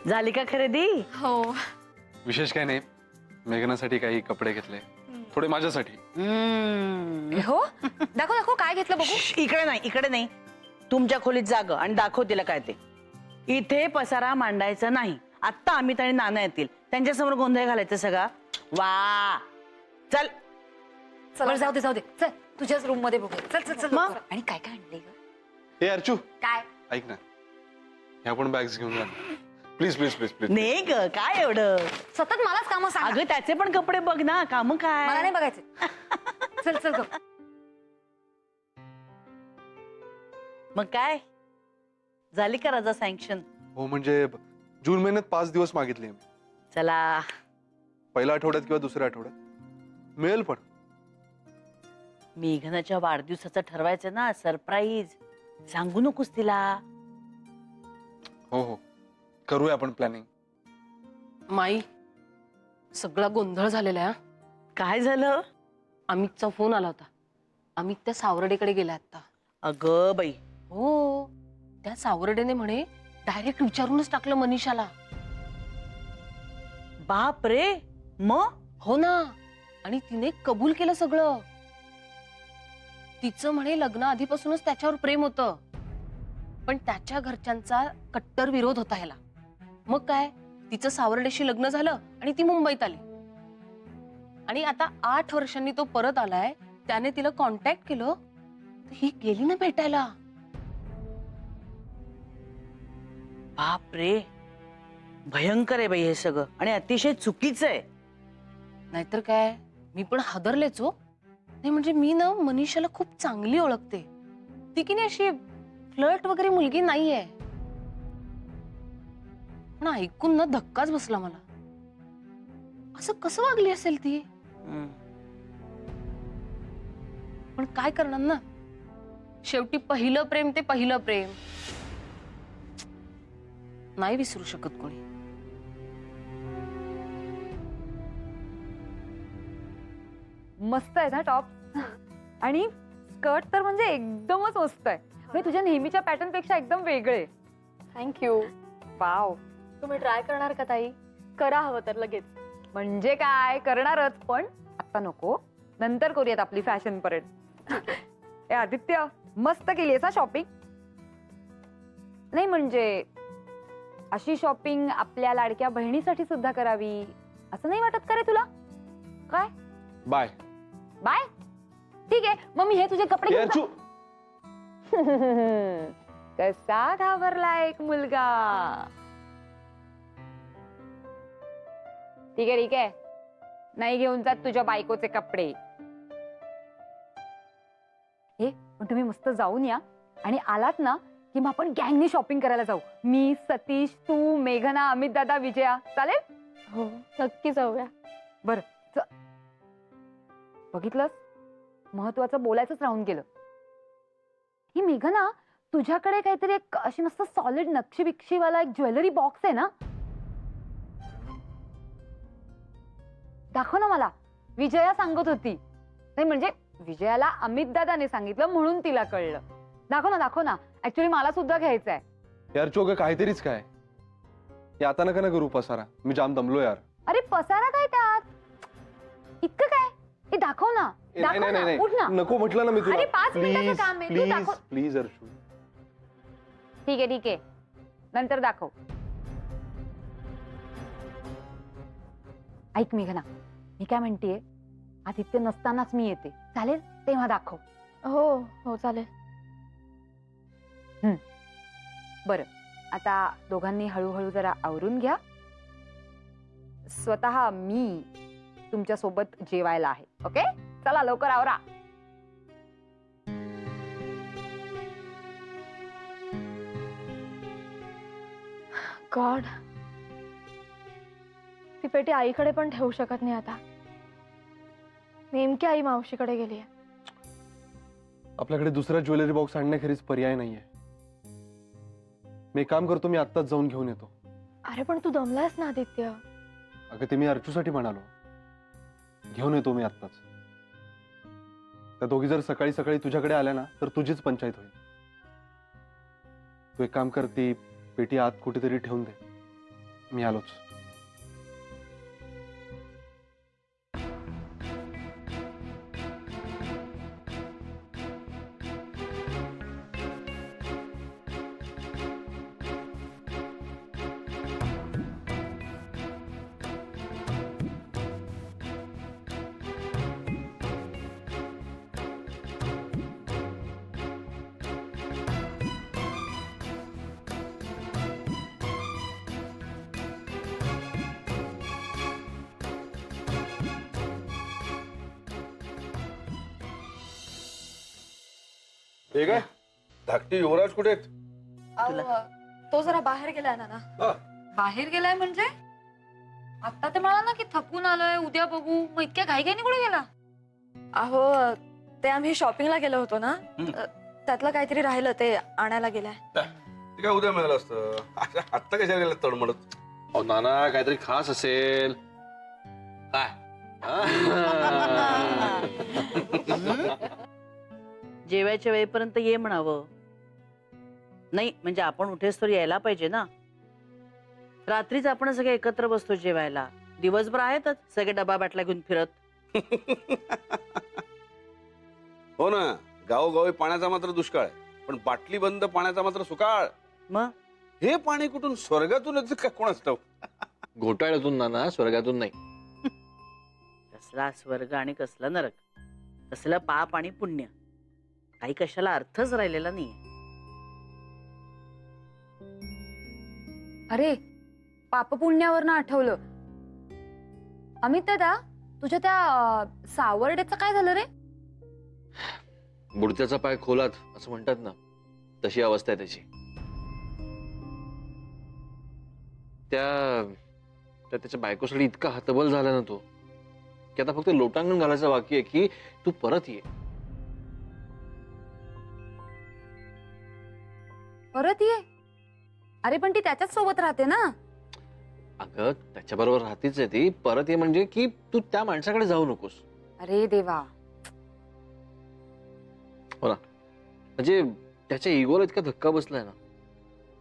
झाली का खरेदी? हो. विशेष काय नाही, मेघनासाठी काही कपडे घेतले, थोडे माझ्यासाठी. हो दाखव दाखव काय घेतलं बघू. इकडे नाही. तुमच्या खोलीत जाग आणि दाखव तिला काय ते. इथे पसारा मांडायचा नाही. आत्ता अमित आणि नाना येतील, त्यांच्यासमोर गोंधळ घालायचं सगळा. वा चल. बरं जाऊ दे चल तुझ्याच रूम मध्ये बघू. चल चल चल मग? लवकर. आणि काय काय आणले ग? हे अर्चू, काय ऐक ना, ह्या पण बॅग्स घेऊन जा प्लीज प्लीज प्लीज प्लीज. नाही ग, काय एवढं. सतत मलाच काम सांग. अगं त्याचे पण कपडे बघ ना, काम मला काय. नाही बघायचे. चल चल ग. मग काय झाली का रजा सँक्शन? हो म्हणजे जून महिन्यात 5 दिवस मागितले मी. चला. पहिल्या आठवड्यात किंवा दुसऱ्या आठवड्यात मिळेल. पण मेघनाच्या वाढदिवसाचं ठरवायचं ना, सरप्राईज. सांगू नकोस तिला. हो हो, करूया आपण प्लॅनिंग. माई, सगळा गोंधळ झालेला आहे. काय झालं? अमितचा फोन आला होता. अमित त्या सावर्डेकडे गेला आता. अगं बाई. हो, त्या सावर्डेने म्हणे डायरेक्ट विचारूनच टाकलं मनीषाला. बाप रे. मग? हो ना, आणि तिने कबूल केलं सगळं. तिचं म्हणे लग्न आधीपासूनच त्याच्यावर प्रेम होतं, पण त्याच्या घरच्यांचा कट्टर विरोध होता ह्याला. मग काय, तिचं सावर्डेशी लग्न झालं आणि ती मुंबईत आली. आणि आता 8 वर्षांनी तो परत आलाय. त्याने तिला कॉन्टॅक्ट केलं तर ही गेली ना भेटायला. बाप रे. भयंकर आहे बाई हे सगळं, आणि अतिशय चुकीचं आहे. नाहीतर काय, मी पण हादरलेच हो. नाही म्हणजे मी ना मनीषाला खूप चांगली ओळखते. ती की नाही अशी फ्लर्ट वगैरे मुलगी नाहीये. पण ऐकून ना धक्काच बसला मला. असं कसं वागली असेल ती. पण काय करणार ना, शेवटी पहिलं प्रेम ते पहिलं प्रेम. नाही विसरू शकत कोणी. मस्त आहे ना टॉप. आणि स्कर्ट तर म्हणजे एकदमच मस्त आहे. म्हणजे तुझ्या नेहमीच्या पॅटर्न पेक्षा एकदम वेगळे. थँक्यू. वाव. तुम्ही ट्राय करणार का ताई? करा हवं तर लगेच. म्हणजे काय करणारच, पण आता नको, नंतर करूयात आपली फॅशन परेड. ए आदित्य, मस्त केलीस हा शॉपिंग. नाही म्हणजे अशी शॉपिंग आपल्या लाडक्या बहिणीसाठी सुद्धा करावी असं नाही वाटत का रे तुला? काय बाय बाय. ठीक आहे, मग मी हे तुझे कपडे घेऊन अर्चू. कसा घाबरला एक मुलगा. ठीक आहे ठीक आहे, नाही घेऊन जात तुझ्या बायकोचे कपडे. हे पण तुम्ही मस्त जाऊन या, आणि आलात ना की मग आपण गँगनी शॉपिंग करायला जाऊ. मी, सतीश, तू, मेघना, अमित दादा, विजया. चालेल? हो नक्की जाऊया. बर. बघितलंस, महत्वाचं बोलायचंच राहून गेलं. ही मेघना, तुझ्याकडे काहीतरी एक अशी मस्त सॉलिड नक्षी बिक्षीवाला एक ज्वेलरी बॉक्स आहे ना? दाखव ना मला. विजया सांगत होती. नाही म्हणजे विजयाला अमित दादाने सांगितलं म्हणून तिला कळलं. दाखव ना. ऍक्च्युली मला सुद्धा घ्यायचं आहे. यार चोग काहीतरीच काय. हे आता नका ना करू पसारा, मी जाम दमलो यार. अरे पसारा काय त्यात, इतकं काय? हे दाखव ना. नाही उठ ना. नको म्हटलं ना मी तुला. अरे 5 मिनिटाचं काम आहे, तू दाखव. प्लीज अर्चू. ठीक आहे, नंतर दाखव. ऐक मेघना, मी काय म्हणतेय, आदित्य नसतानाच मी येते, चालेल? तेव्हा दाखव. हो हो चालेल. बरं, आता दोघांनी हळूहळू जरा आवरून घ्या. स्वतः मी तुमच्या सोबत जेवायला आहे. ओके, चला लवकर आवरा. गॉड, ती पेटी आईकडे पण ठेवू शकत नाही आता. नेमकी आई मावशीकडे गेली आहे. आपल्याकडे दुसरा ज्वेलरी बॉक्स आणण्याखेरीज पर्याय नाहीये. मी एक काम करतो, मी आत्ताच जाऊन घेऊन येतो. अरे पण तू दमलायस ना आदित्य. अगं ते मी अर्चूसाठी म्हणालो. घेऊन येतो मी आत्ताच. त्या दोघी जर सकाळी सकाळी तुझ्याकडे आल्या ना तर तुझीच पंचायत होईल. तू एक काम कर, ती पेटी आत कुठेतरी ठेवून दे. मी आलोच. हे काय धाकटी युवराज कुठे आहेत? तो जरा बाहेर गेलाय ना. हा, बाहेर गेलाय म्हणजे आता ते मला ना की थकून आलोय, उद्या बघू. मग इतक्या घाईघाईने कुठे गेला? अहो ते आम्ही शॉपिंगला गेलो होतो ना, त्यातलं काहीतरी राहिलं ते आणायला गेलाय. ते काय उद्या मिळालं असतं. आत्ता कशाला गेलं तडमडत? अहो नाना काहीतरी खास असेल काय? जेवायच्या वेळेपर्यंत ये म्हणावं. नाही म्हणजे आपण उठेस तर यायला पाहिजे ना. रात्रीच आपण सगळे एकत्र बसतो जेवायला. दिवसभर आहेतच सगळे डबा बाटला घेऊन फिरत. हो ना, गावोगावी पाण्याचा मात्र दुष्काळ आहे, पण बाटली बंद पाण्याचा मात्र सुकाळ. मग हे पाणी कुठून स्वर्गातून येतं का कोणाच ठाऊक? घोटाळ्यातून नाना, स्वर्गातून नाही. कसला स्वर्ग आणि कसला नरक, कसलं पाप आणि पुण्य, काही कशाला अर्थच राहिलेला नाही. अरे पापपुण्यावरनं आठवलं, अमित दादा तुझ्या त्या सावर्ड्याचं काय झालं रे? बुडत्याचा पाय खोलात असं म्हणतात ना, तशी अवस्था आहे त्याची. त्याच्या बायकोसाठी इतका हतबल झाला ना तो, की आता फक्त लोटांगण घालायचं बाकी आहे की तू परत ये. परत ये? अरे पण ती त्याच्याच सोबत राहते ना. अगं त्याच्याबरोबर राहतीच आहे ती. परत ये म्हणजे की तू त्या माणसाकडे जाऊ नकोस. अरे देवा, हो ना, म्हणजे त्याच्या इगोला इतका धक्का बसलाय ना,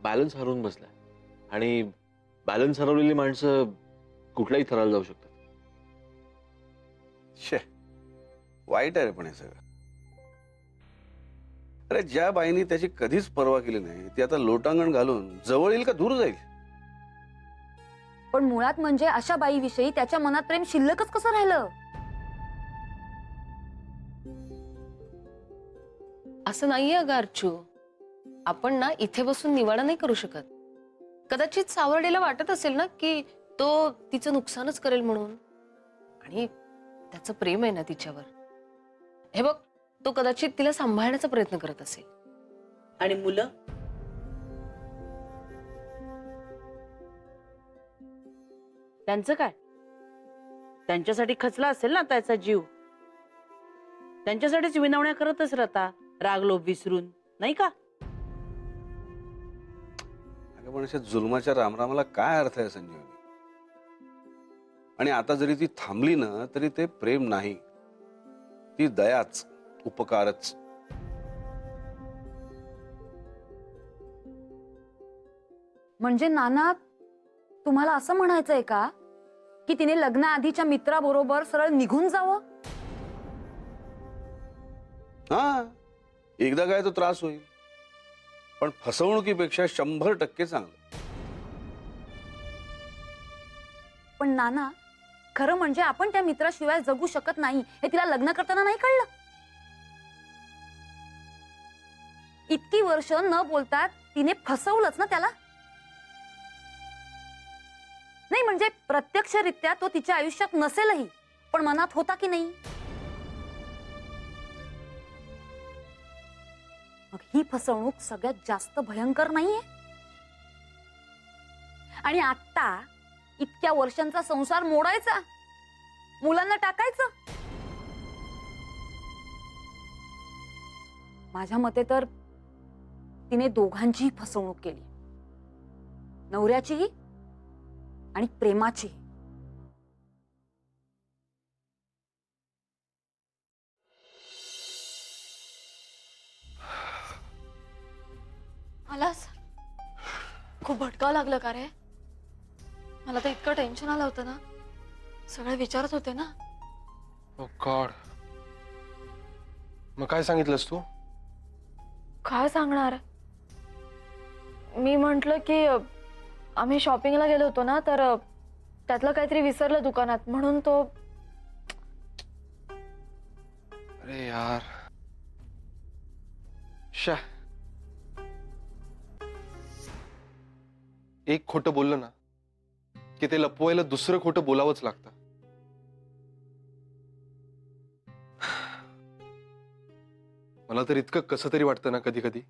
बॅलन्स हरवून बसलाय. आणि बॅलन्स हरवलेली माणसं कुठल्याही थराला जाऊ शकतात. शे, वाईट आहे रे पण हे सगळं. अरे ज्या बाईनी त्याची कधीच पर्वा केली नाही ती आता लोटांगण घालून जवळ येईल का दूर जाईल? पण मुळात म्हणजे अशा बाईविषयी त्याच्या मनात प्रेम शिल्लकच कसं राहिलं? असं नाहीये अगं अर्चू, आपण ना इथे बसून निवाडा नाही करू शकत. कदाचित सावर्डेला वाटत असेल ना की तो तिचं नुकसानच करेल म्हणून, आणि त्याचं प्रेम आहे ना तिच्यावर. हे बघ, तो कदाचित तिला सांभाळण्याचा प्रयत्न करत असेल. आणि मुलं, त्यांचं काय? त्यांच्यासाठी खचला असेल ना त्याचा जीव. त्यांच्यासाठीच विनवण्या करतच राहता, रागलोभ विसरून, नाही का? अगं पण अशा जुलमाच्या रामरामाला काय अर्थ आहे संजीवनी? आणि आता जरी ती थांबली ना तरी ते प्रेम नाही, ती दयाच, उपकारच. म्हणजे नाना, तुम्हाला असं म्हणायचंय का की तिने लग्नाआधीच्या मित्राबरोबर सरळ निघून जावं? हा, एकदा काय तो त्रास होईल, पण फसवणुकीपेक्षा 100% चांगलं. पण नाना, खरं म्हणजे आपण त्या मित्राशिवाय जगू शकत नाही हे तिला लग्न करताना नाही कळलं? इतकी वर्ष न बोलता तिने फसवलंच ना त्याला. नाही म्हणजे प्रत्यक्षरित्या तो तिच्या आयुष्यात नसेलही, पण मनात होता की नाही? मग ही फसवणूक सगळ्यात जास्त भयंकर नाहीये? आणि आता इतक्या वर्षांचा संसार मोडायचा, मुलांना टाकायचं? माझ्या मते तर तिने दोघांचीही फसवणूक केली, नवऱ्याचीही आणि प्रेमाची. आलास? खूप भटकावं लागलं का रे? मला तर इतकं टेन्शन आलं होतं ना, सगळे विचारत होते ना. ओ गॉड. मग काय सांगितलंस तू? काय सांगणार? मी म्हंटल की आम्ही शॉपिंगला गेलो होतो ना, तर त्यातलं काहीतरी विसरलं दुकानात, म्हणून तो. अरे यार. शा. एक खोटं बोललं ना की ते लपवायला दुसरं खोटं बोलावंच लागतं. मला तर इतकं कसं तरी वाटतं ना कधी कधी.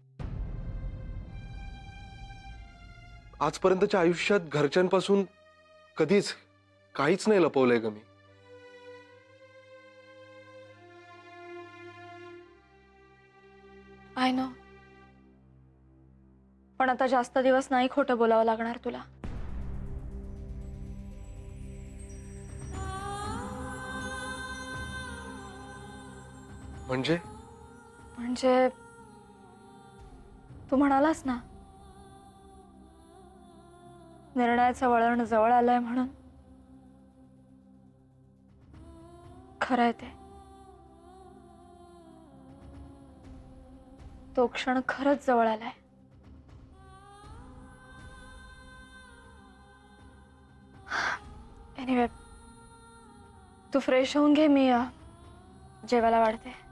आजपर्यंतच्या आयुष्यात घरच्यांपासून कधीच काहीच नाही लपवलंय ग मी. I know. पण आता जास्त दिवस नाही खोटं बोलावं लागणार तुला. म्हणजे म्हणजे तू म्हणालास ना, निर्णयाचं वळण जवळ आलंय म्हणून. खरंय ते. तो क्षण खरंच जवळ आलाय. एनिवे, तू फ्रेश होऊन घे, मी जेवायला वाढते.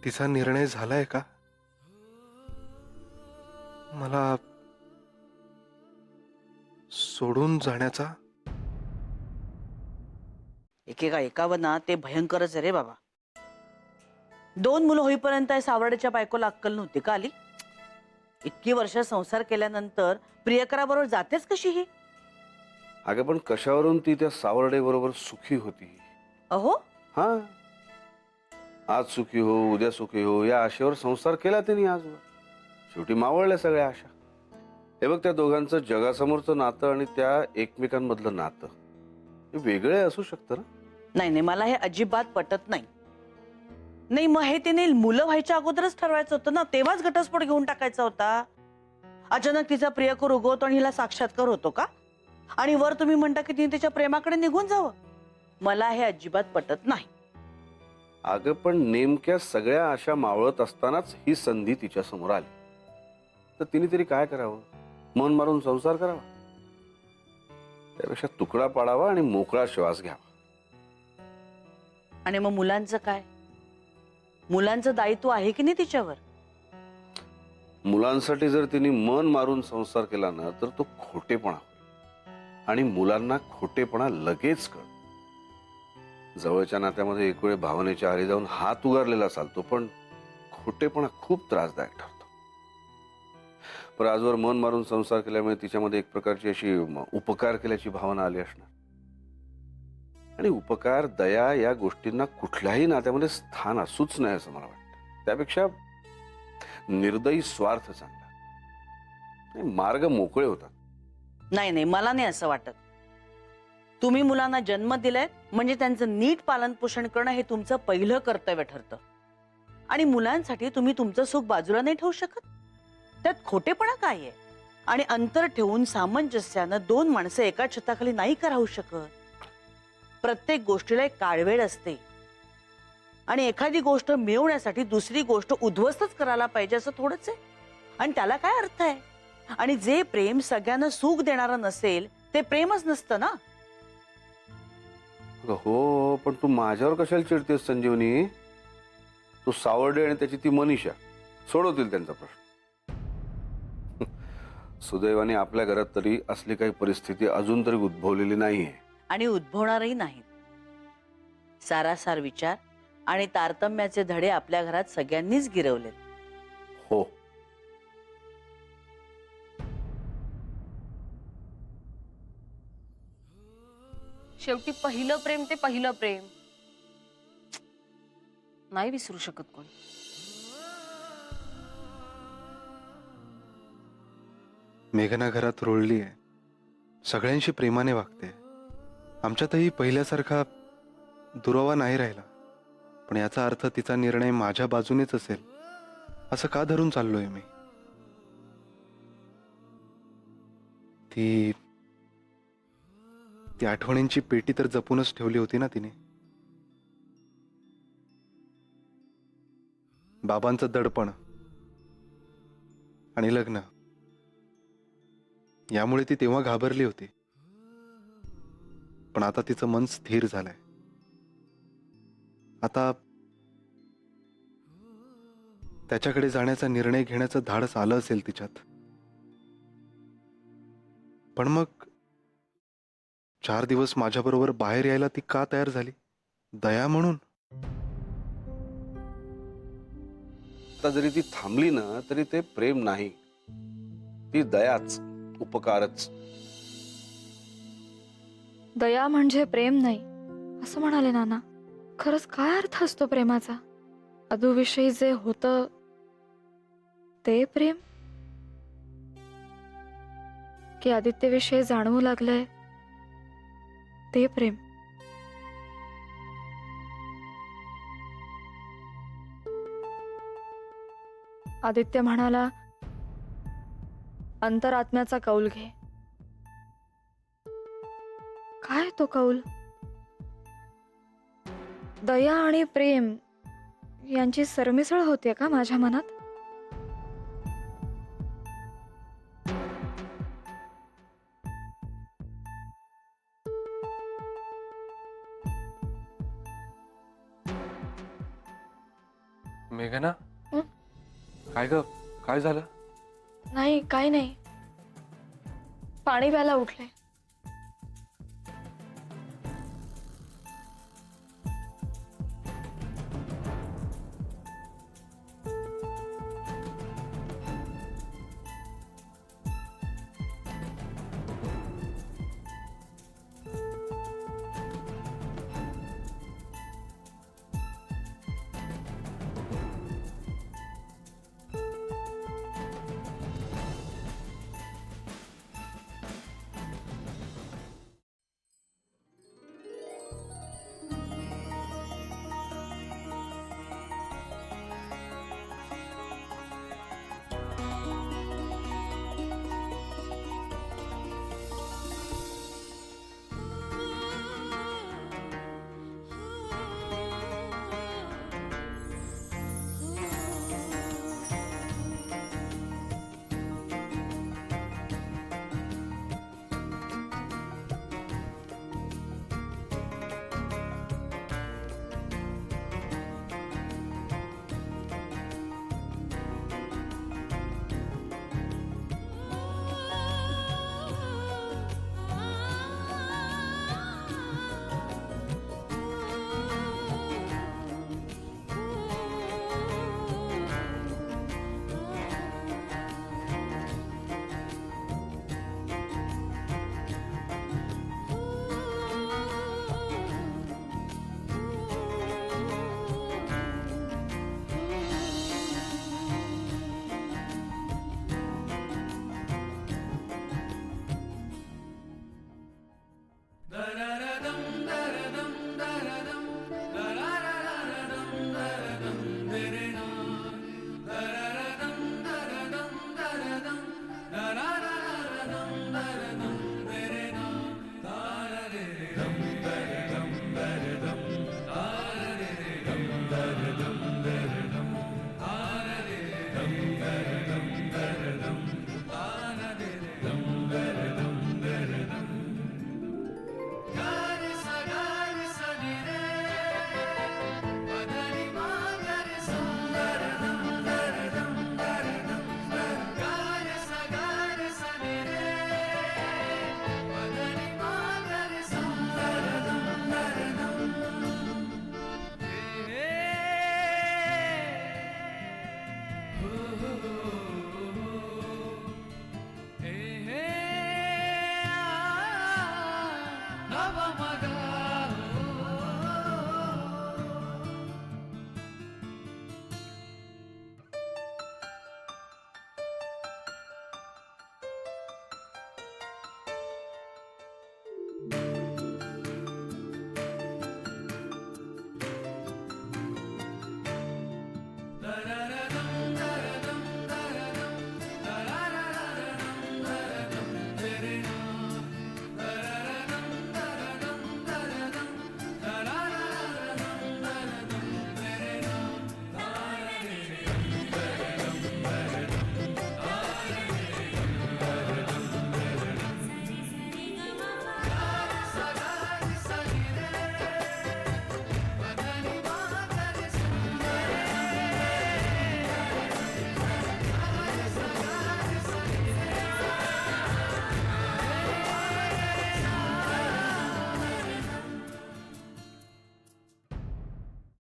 तिचा निर्णय झालाय का? मला सोडून जाण्याचा? एकेका एकावं ना ते भयंकरच आहे रे बाबा. 2 मुलं होईपर्यंत सावर्डेच्या बायकोला अक्कल नव्हती का आली? इतकी वर्ष संसार केल्यानंतर प्रियकराबरोबर जातेच कशी ही? अगं पण कशावरून ती त्या सावर्डे बरोबर सुखी होती? अहो, हा, आज सुखी हो उद्या सुखी हो या आशेवर संसार केला त्यांनी आजवर. शेवटी मावळल्या सगळ्या आशा. हे बघ, त्या दोघांचं जगासमोरचं नातं आणि त्या एकमेकांमधलं नातं हे वेगळे असू शकतं ना. नाही, मला हे अजिबात पटत नाही. नाही, मग हे तिने मुलं व्हायच्या अगोदरच ठरवायचं होतं ना, तेव्हाच घटस्फोट घेऊन टाकायचा होता. अचानक तिचा प्रियकर उगवतो आणि हिला साक्षात्कार होतो का? आणि वर तुम्ही म्हणता की तिने तिच्या प्रेमाकडे निघून जावं. मला हे अजिबात पटत नाही. अगं पण नेमक्या सगळ्या आशा मावळत असतानाच ही संधी तिच्या समोर आली. तर तिने तरी काय करावं? मन मारून संसार करावा? त्यापेक्षा तुकडा पाडावा आणि मोकळा श्वास घ्यावा. आणि मग मुलांचं काय? मुलांचं दायित्व आहे की नाही तिच्यावर? मुलांसाठी जर तिने मन मारून संसार केला ना तर तो खोटेपणा होईल. आणि मुलांना खोटेपणा लगेच कळतो. जवळच्या नात्यामध्ये एक वेळ भावनेच्या आरी जाऊन हात उगारलेला चालतो, पण खोटेपणा खूप त्रासदायक ठरतो. पण आजवर मन मारून संसार केल्यामुळे तिच्यामध्ये एक प्रकारची अशी उपकार केल्याची भावना आली असणार. आणि उपकार, दया या गोष्टींना कुठल्याही नात्यामध्ये स्थान असूच नाही असं मला वाटतं. त्यापेक्षा निर्दयी स्वार्थ चांगला. मार्ग मोकळे होतात. नाही, मला नाही असं वाटत. तुम्ही मुलांना जन्म दिलाय म्हणजे त्यांचं नीट पालन पोषण करणं हे तुमचं पहिलं कर्तव्य ठरतं. आणि मुलांसाठी तुम्ही तुमचं सुख बाजूला नाही ठेवू शकत. त्यात खोटेपणा काय आहे? आणि अंतर ठेवून सामंजस्यानं 2 माणसं एका छताखाली नाही का राहू शकत? प्रत्येक गोष्टीला एक काळवेळ असते. आणि एखादी गोष्ट मिळवण्यासाठी दुसरी गोष्ट उद्ध्वस्तच करायला पाहिजे असं थोडंच आहे. आणि त्याला काय अर्थ आहे? आणि जे प्रेम सगळ्यांना सुख देणारं नसेल ते प्रेमच नसतं ना. हो, पण तू माझ्यावर कशाला चिडतेस संजीवनी? तू सावर्डे आणि त्याची ती मनीषा सोडवतील त्यांचा प्रश्न. सुदैवाने आपल्या घरात तरी असली काही परिस्थिती अजून तरी उद्भवलेली नाहीये. आणि उद्भवणारही नाहीत. सारासार विचार आणि तारतम्याचे धडे आपल्या घरात सगळ्यांनीच गिरवलेत. हो, शेवटी पहिलं प्रेम ते पहिलं प्रेम. नाही विसरू शकत कोण. मेघना घरात रोळली आहे. सगळ्यांशी प्रेमाने वागते. आमच्यातही पहिल्यासारखा दुरावा नाही राहिला, पण याचा अर्थ तिचा निर्णय माझ्या बाजूनेच असेल असं का धरून चाललोय मी? ती आठवणींची पेटी तर जपूनच ठेवली होती ना तिने. बाबांचं दडपण आणि लग्न यामुळे ती तेव्हा घाबरली होती, पण आता तिचं मन स्थिर झालंय. आता त्याच्याकडे जाण्याचा निर्णय घेण्याचं धाडस आलं असेल तिच्यात. पण मग 4 दिवस माझ्याबरोबर बाहेर यायला ती का तयार झाली? दया म्हणून? आता जरी ती थांबली ना तरी ते प्रेम नाही, ती दयाच, उपकारच. दया म्हणजे प्रेम नाही असं म्हणाले नाना. खरंच काय अर्थ असतो प्रेमाचा? अदूविषयी जे होतं ते प्रेम, की आदित्यविषयी जाणवू लागलंय ते प्रेम? आदित्य म्हणाला, अंतरात्म्याचा कौल घे. काय तो कौल? दया आणि प्रेम यांची सरमिसळ होते का माझ्या मनात? मेघना, हं? काय ग? काय झालं? नाही, काही नाही. पाणी प्यायला उठले.